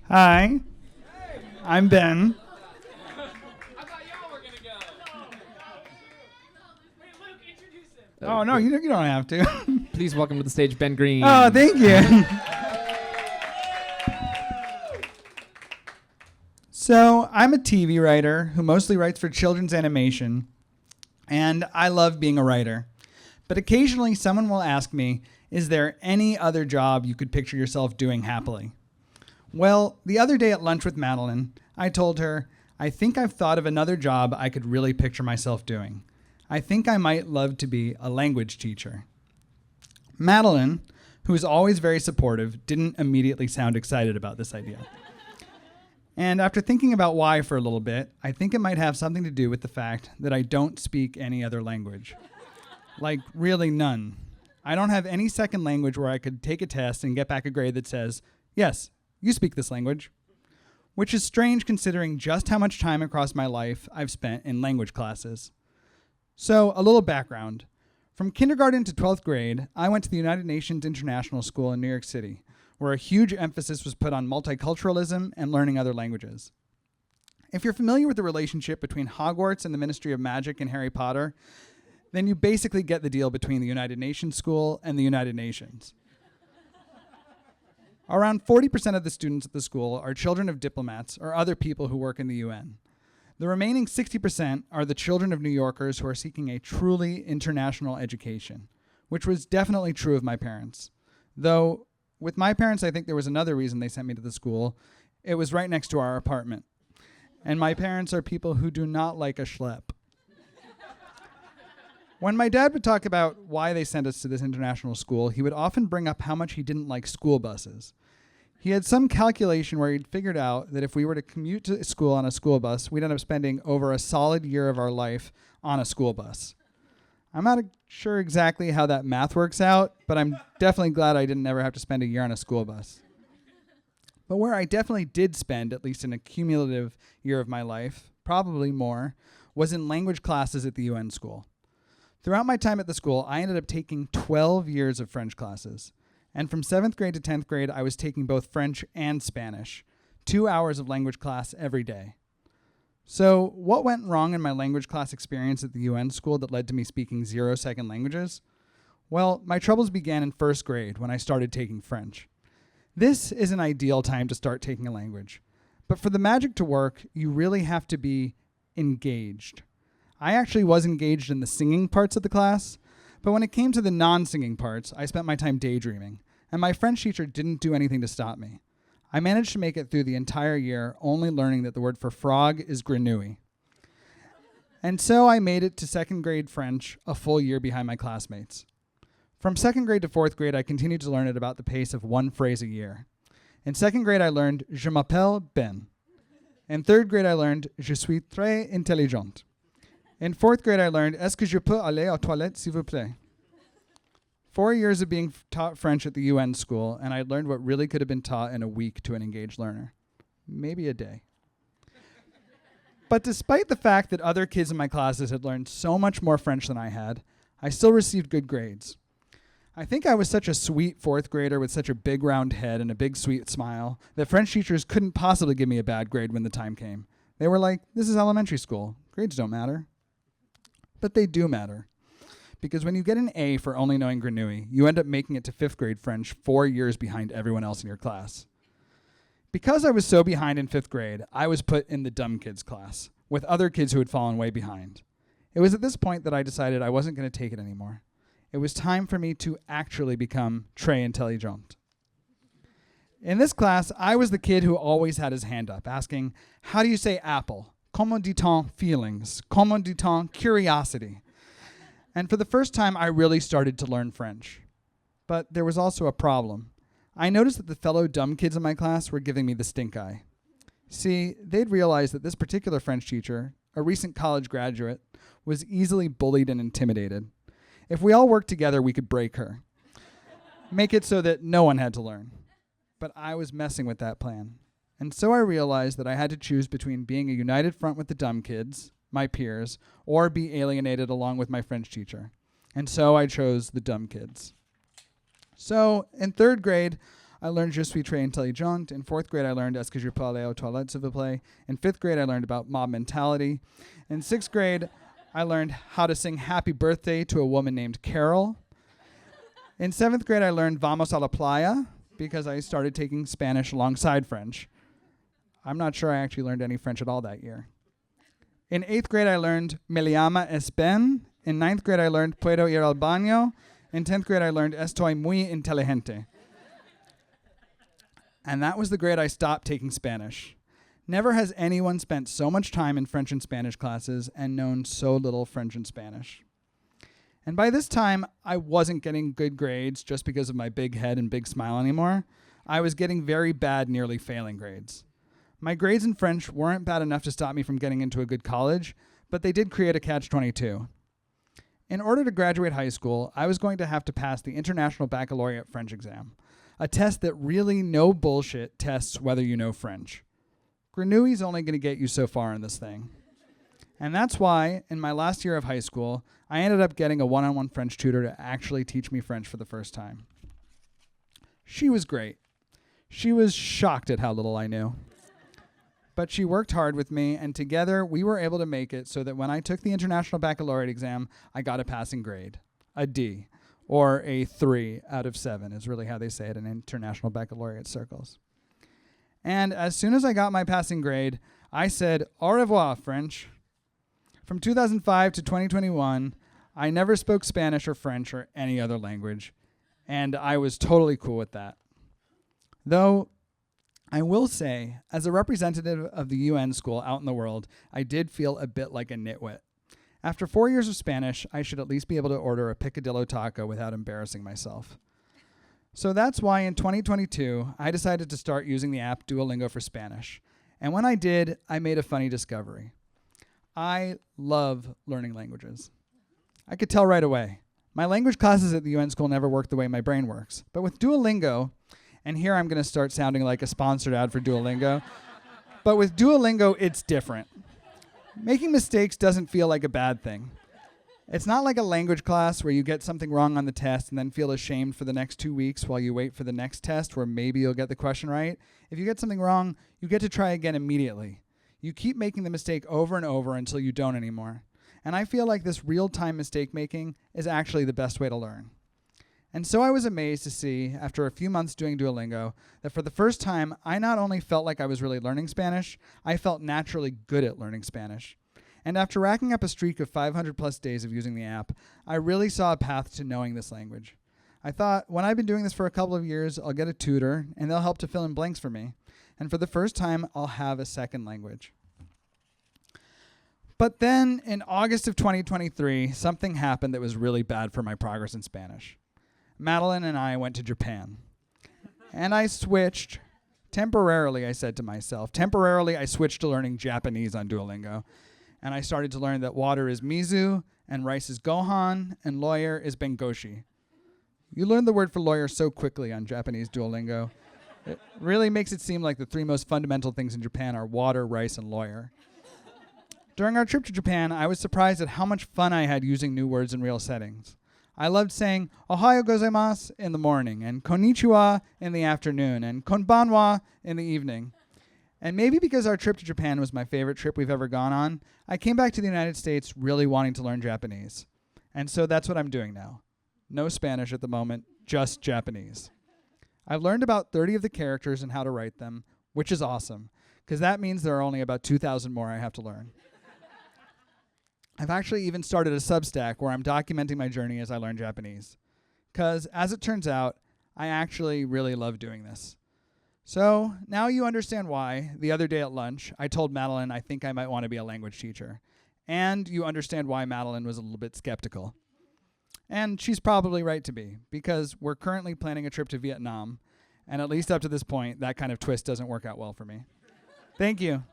Hi, I'm Ben. I thought y'all were gonna go. Wait, Luke, introduce him. Oh, no, you don't have to. Please welcome to the stage Ben Greene. Oh, thank you. So, I'm a TV writer who mostly writes for children's animation, and I love being a writer. But occasionally someone will ask me, is there any other job you could picture yourself doing happily? Well, the other day at lunch with Madeline, I told her, I think I've thought of another job I could really picture myself doing. I think I might love to be a language teacher. Madeline, who is always very supportive, didn't immediately sound excited about this idea. And after thinking about why for a little bit, I think it might have something to do with the fact that I don't speak any other language. Like, really none. I don't have any second language where I could take a test and get back a grade that says, yes, you speak this language. Which is strange considering just how much time across my life I've spent in language classes. So, a little background. From kindergarten to 12th grade, I went to the United Nations International School in New York City, where a huge emphasis was put on multiculturalism and learning other languages. If you're familiar with the relationship between Hogwarts and the Ministry of Magic and Harry Potter, then you basically get the deal between the United Nations School and the United Nations. Around 40% of the students at the school are children of diplomats or other people who work in the UN. The remaining 60% are the children of New Yorkers who are seeking a truly international education, which was definitely true of my parents. Though, with my parents, I think there was another reason they sent me to the school. It was right next to our apartment. And my parents are people who do not like a schlep. When my dad would talk about why they sent us to this international school, he would often bring up how much he didn't like school buses. He had some calculation where he'd figured out that if we were to commute to school on a school bus, we'd end up spending over a solid year of our life on a school bus. I'm not sure exactly how that math works out, but I'm definitely glad I didn't ever have to spend a year on a school bus. But where I definitely did spend at least an accumulative year of my life, probably more, was in language classes at the UN school. Throughout my time at the school, I ended up taking 12 years of French classes. And from 7th grade to 10th grade, I was taking both French and Spanish, 2 hours of language class every day. So what went wrong in my language class experience at the UN school that led to me speaking 0 second languages? Well, my troubles began in 1st grade when I started taking French. This is an ideal time to start taking a language. But for the magic to work, you really have to be engaged. I actually was engaged in the singing parts of the class, but when it came to the non-singing parts, I spent my time daydreaming, and my French teacher didn't do anything to stop me. I managed to make it through the entire year, only learning that the word for frog is grenouille. And so I made it to 2nd grade French, a full year behind my classmates. From 2nd grade to 4th grade, I continued to learn at about the pace of one phrase a year. In 2nd grade, I learned Je m'appelle Ben. In 3rd grade, I learned Je suis très intelligente. In 4th grade, I learned Est-ce que je peux aller aux toilettes, s'il vous plaît? 4 years of being taught French at the UN school, and I learned what really could have been taught in a week to an engaged learner. Maybe a day. But despite the fact that other kids in my classes had learned so much more French than I had, I still received good grades. I think I was such a sweet 4th grader with such a big round head and a big sweet smile that French teachers couldn't possibly give me a bad grade when the time came. They were like, this is elementary school. Grades don't matter. But they do matter. Because when you get an A for only knowing grenouille, you end up making it to 5th grade French 4 years behind everyone else in your class. Because I was so behind in 5th grade, I was put in the dumb kids class with other kids who had fallen way behind. It was at this point that I decided I wasn't going to take it anymore. It was time for me to actually become très intelligent. In this class, I was the kid who always had his hand up, asking, how do you say apple? Comment dit-on feelings? Comment dit-on curiosity? And for the first time, I really started to learn French. But there was also a problem. I noticed that the fellow dumb kids in my class were giving me the stink eye. See, they'd realized that this particular French teacher, a recent college graduate, was easily bullied and intimidated. If we all worked together, we could break her. Make it so that no one had to learn. But I was messing with that plan. And so I realized that I had to choose between being a united front with the dumb kids, my peers, or be alienated along with my French teacher. And so I chose the dumb kids. So in 3rd grade, I learned Je suis très intelligent. In 4th grade, I learned Est-ce que je peux aller aux toilettes, s'il vous plaît? In 5th grade, I learned about mob mentality. In 6th grade, I learned how to sing Happy Birthday to a woman named Carol. In 7th grade, I learned Vamos a la playa because I started taking Spanish alongside French. I'm not sure I actually learned any French at all that year. In 8th grade, I learned Me llama Espen. In 9th grade, I learned Puedo ir al baño. In 10th grade, I learned Estoy muy inteligente. And that was the grade I stopped taking Spanish. Never has anyone spent so much time in French and Spanish classes and known so little French and Spanish. And by this time, I wasn't getting good grades just because of my big head and big smile anymore. I was getting very bad, nearly failing grades. My grades in French weren't bad enough to stop me from getting into a good college, but they did create a catch-22. In order to graduate high school, I was going to have to pass the International Baccalaureate French exam, a test that really no bullshit tests whether you know French. Grenouille's only going to get you so far in this thing. And that's why, in my last year of high school, I ended up getting a one-on-one French tutor to actually teach me French for the first time. She was great. She was shocked at how little I knew. But she worked hard with me, and together we were able to make it so that when I took the International Baccalaureate exam, I got a passing grade, a D, or a 3 out of 7 is really how they say it in International Baccalaureate circles. And as soon as I got my passing grade, I said, au revoir, French. From 2005 to 2021, I never spoke Spanish or French or any other language, and I was totally cool with that. Though, I will say, as a representative of the UN school out in the world, I did feel a bit like a nitwit. After 4 years of Spanish, I should at least be able to order a picadillo taco without embarrassing myself. So that's why in 2022, I decided to start using the app Duolingo for Spanish. And when I did, I made a funny discovery. I love learning languages. I could tell right away. My language classes at the UN school never work the way my brain works. But with Duolingo, and here I'm going to start sounding like a sponsored ad for Duolingo, but with Duolingo, it's different. Making mistakes doesn't feel like a bad thing. It's not like a language class where you get something wrong on the test and then feel ashamed for the next 2 weeks while you wait for the next test where maybe you'll get the question right. If you get something wrong, you get to try again immediately. You keep making the mistake over and over until you don't anymore. And I feel like this real-time mistake making is actually the best way to learn. And so I was amazed to see, after a few months doing Duolingo, that for the first time, I not only felt like I was really learning Spanish, I felt naturally good at learning Spanish. And after racking up a streak of 500 plus days of using the app, I really saw a path to knowing this language. I thought, when I've been doing this for a couple of years, I'll get a tutor, and they'll help to fill in blanks for me. And for the first time, I'll have a second language. But then, in August of 2023, something happened that was really bad for my progress in Spanish. Madeline and I went to Japan. And I switched, temporarily, I said to myself, temporarily I switched to learning Japanese on Duolingo. And I started to learn that water is mizu, and rice is gohan, and lawyer is bengoshi. You learn the word for lawyer so quickly on Japanese Duolingo. It really makes it seem like the 3 most fundamental things in Japan are water, rice, and lawyer. During our trip to Japan, I was surprised at how much fun I had using new words in real settings. I loved saying "Ohayo gozaimasu" in the morning, and "Konnichiwa" in the afternoon, and "Konbanwa" in the evening. And maybe because our trip to Japan was my favorite trip we've ever gone on, I came back to the United States really wanting to learn Japanese. And so that's what I'm doing now. No Spanish at the moment, just Japanese. I've learned about 30 of the characters and how to write them, which is awesome, because that means there are only about 2,000 more I have to learn. I've actually even started a Substack where I'm documenting my journey as I learn Japanese. Because, as it turns out, I actually really love doing this. So, now you understand why, the other day at lunch, I told Madeline I think I might want to be a language teacher. And you understand why Madeline was a little bit skeptical. And she's probably right to be, because we're currently planning a trip to Vietnam, and at least up to this point, that kind of twist doesn't work out well for me. Thank you.